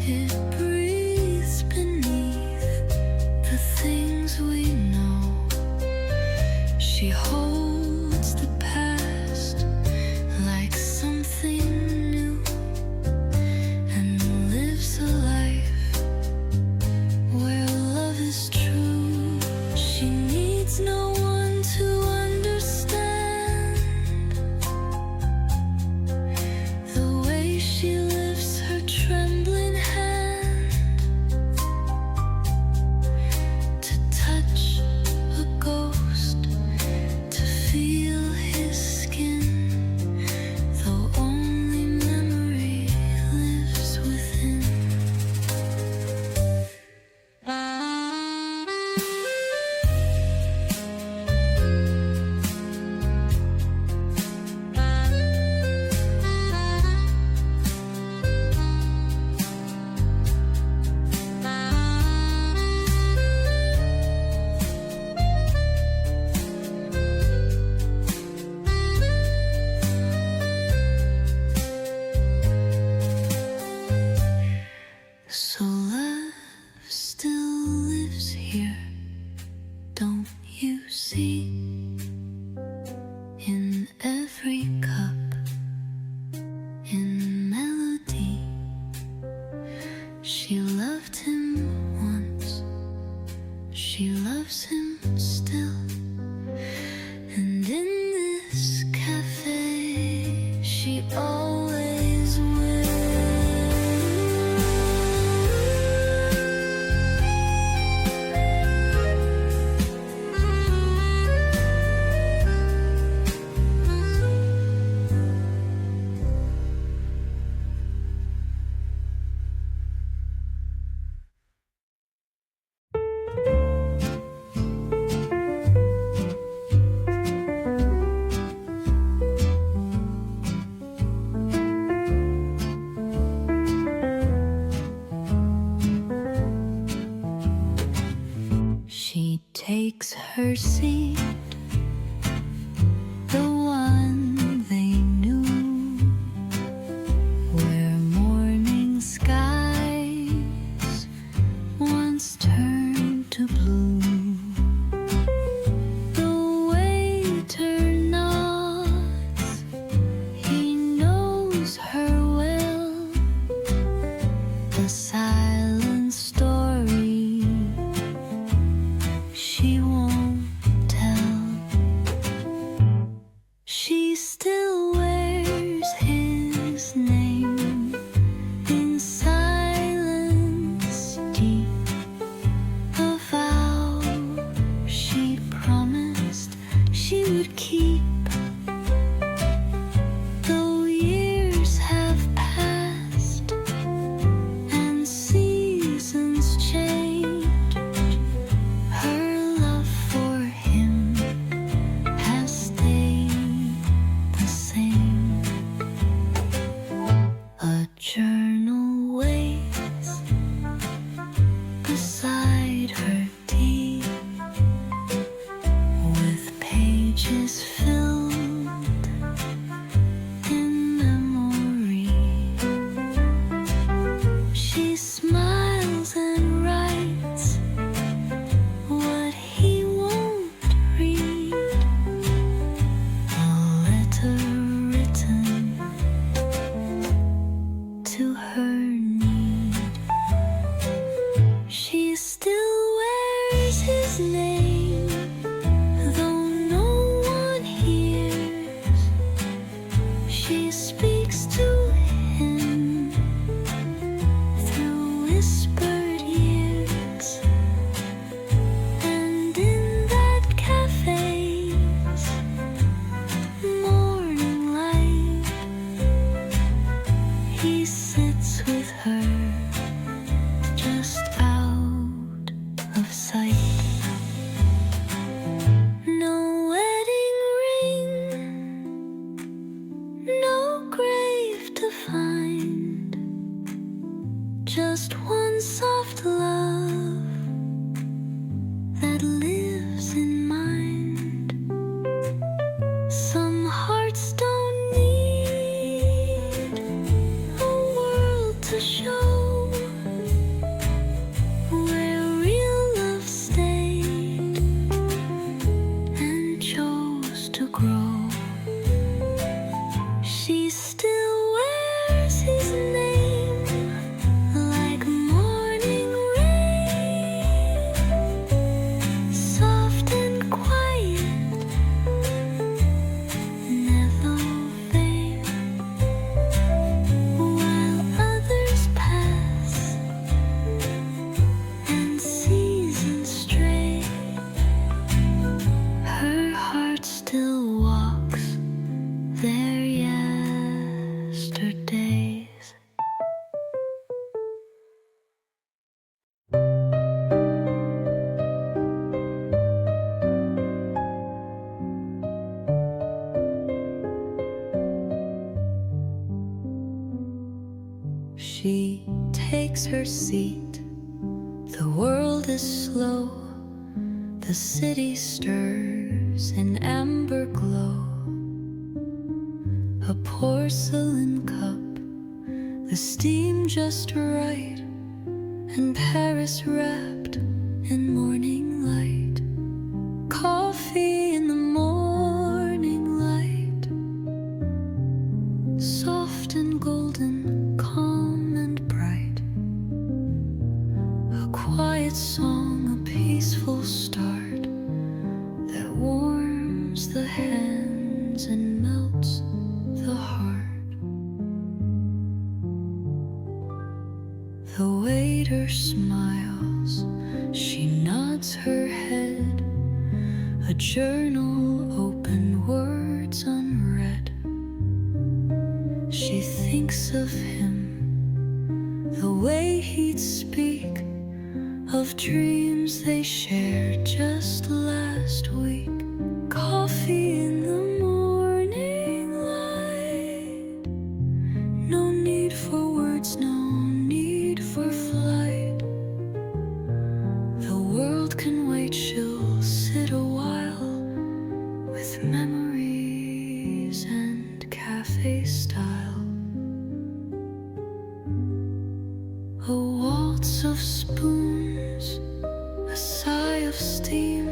It breathes beneath the things we know. She holds the past like something new, and lives a life where love is true. She needs no one to understand. loves him still. And in this cafe, she always will. She takes her seat, the one they knew, where morning skies once turned to blue. The waiter nods, he knows her well, the silent story she won't tell. She still wears his name in silence deep, a vow she promised she would keep. Though years have passed and seasons change, her love for him has stayed the same. A journal waits beside her tea, with pages filled in memory. She smiles and writes what he won't read, a letter written to her need. She still wears his name, though no one hears. She speaks to him through whispered years. And in that cafe's morning light, he sits with her just out of sight. No wedding ring, no grave to find, just one soft love that lives in mind. Some hearts don't need a world to show where real love stayed and chose to grow. She still wears his name like morning rain, soft and quiet, never vain. While others pass and seasons stray, her heart still walks their yesterdays. She takes her seat, the world is slow, the city stirs in amber glow. A porcelain cup, the steam just right, and Paris wrapped in morning light. Coffee in the morning light, soft and golden, calm and bright. A quiet song, a peaceful start that warms the hands and melts the heart. The waiter smiles, she nods her head, a journal open, words unread. She thinks of him, the way he'd speak of dreams they shared just last week. Coffee in the morning light, no need for words, no need for flight. The world can wait, she'll sit a while with memories and cafe style. A waltz of spoons, a sigh of steam.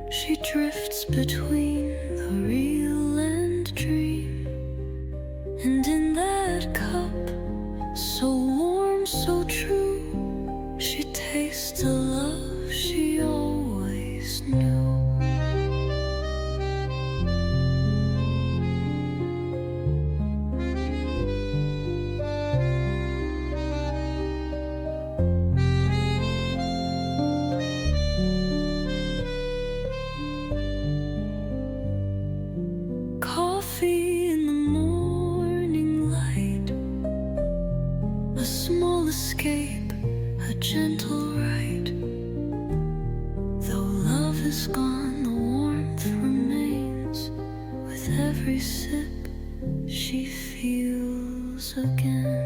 She drifts between the real and dream. And in that cup, so warm, so true, she tastes the love she always knew. Coffee in the morning light, a small escape, a gentle ride. Though love is gone, the warmth remains. With every sip, she feels again.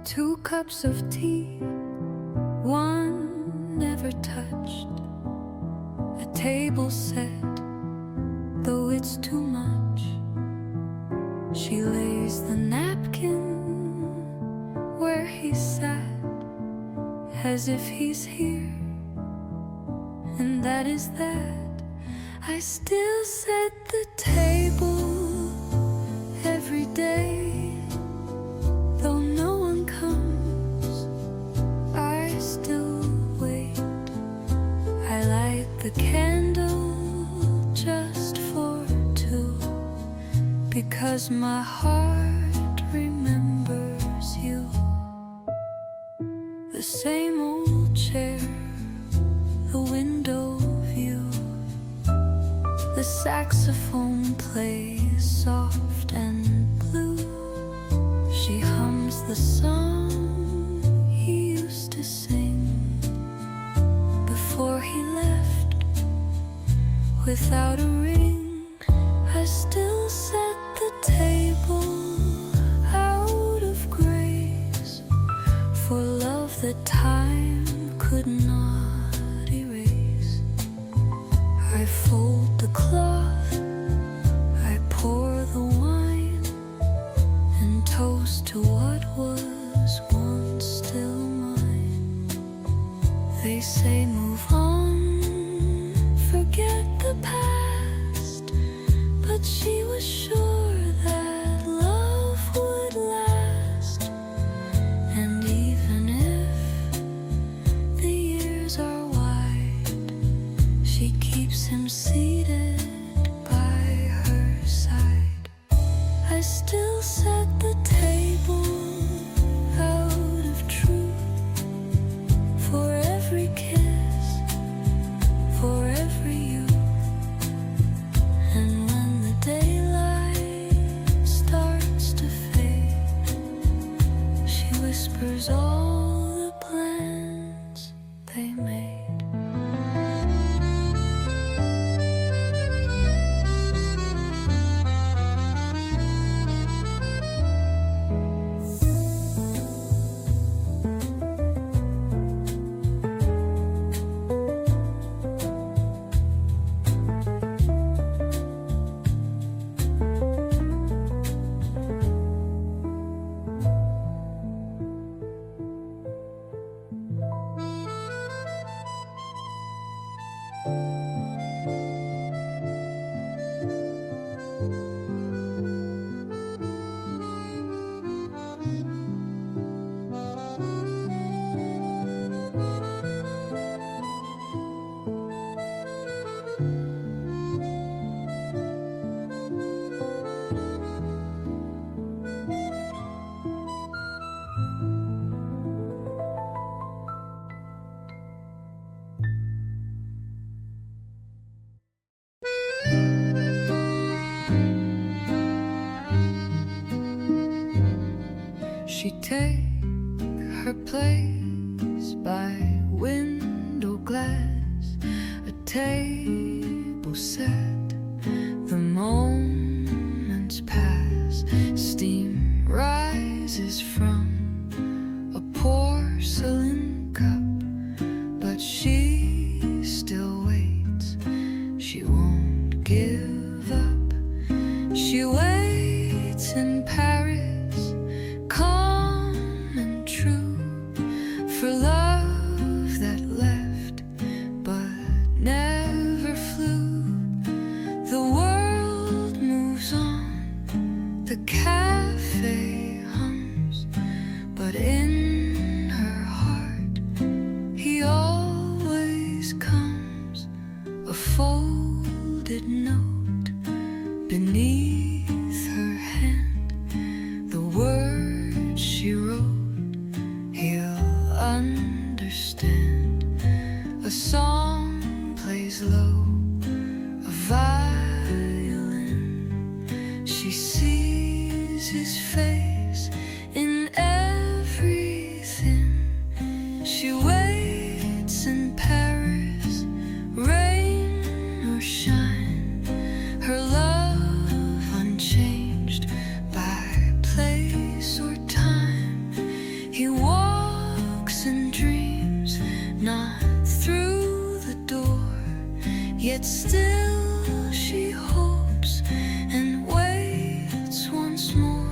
Two cups of tea, one never touched. A table set, though it's too much. She lays the napkin where he sat, as if he's here, and that is that. I still set the table every day, though no one comes, I still wait. I light the candle just for two, because my heart remembers you. The same old chair, the window view, the saxophone plays soft and blue. She hums the song he used to sing before he left without a ring. I still set the table out of grace for love that time could not erase. I fold the cloth, I pour the wine, and toast to what was once still mine. They say move on, forget the past, but she was sure that love would last. And even if the years are wide, she keeps him seated by her side. I still set the table out whispers all the plans they made. She'd take her place by window glass, a table set, the moments pass, steam rises from a porcelain cup, but she still waits, she won't give up, she waits in Paris, calm and true, for love that left but never flew. The world moves on, the cafe hums, but in her heart he always comes, a folded note beneath her hand, the words she wrote he'll understand. A song plays low, a violin, she sees his face in everything. She waits in Paris, rain or shine, her love unchanged by place or time. He walks and dreams, not through the door, yet still she hopes and waits once more.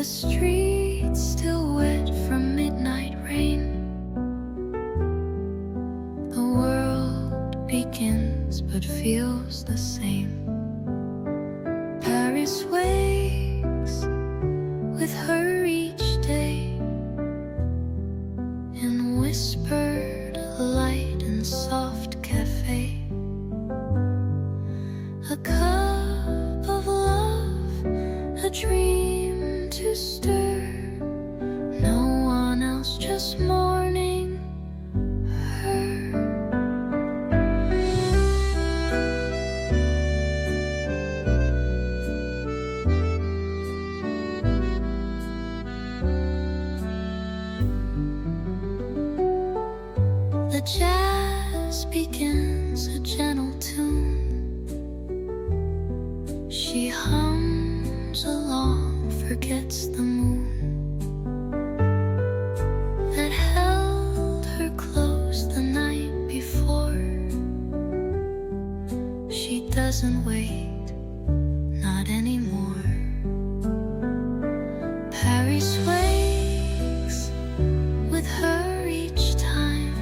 streets still wet from midnight rain. The world begins but feels the same. Paris wakes with her each day, in whispered light and soft café. A cup of love, a dream to stir. No one else, just mourning her. The jazz begins a gentle tune. She hums along, forgets the moon that held her close the night before. She doesn't wait, not anymore. Paris wakes with her each time,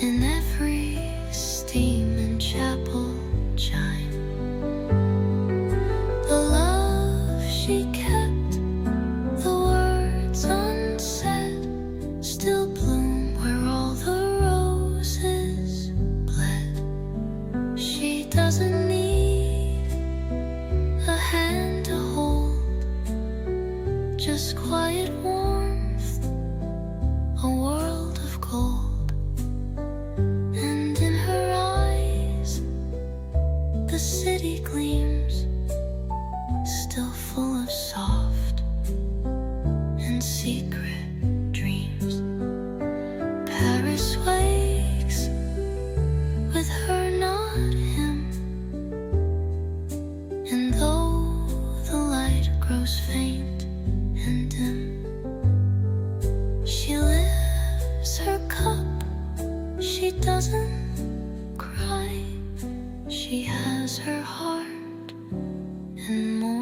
in every steam and chapel chime. The love she kept, the words unsaid, still bloom where all the roses bled. She doesn't need a hand to hold, just quiet warmth, a world of gold. And in her eyes, the city gleams, still full of soft and secret dreams. Paris wakes with her, not him. And though the light grows faint and dim, she lifts her cup, she doesn't cry. She has her heart and more.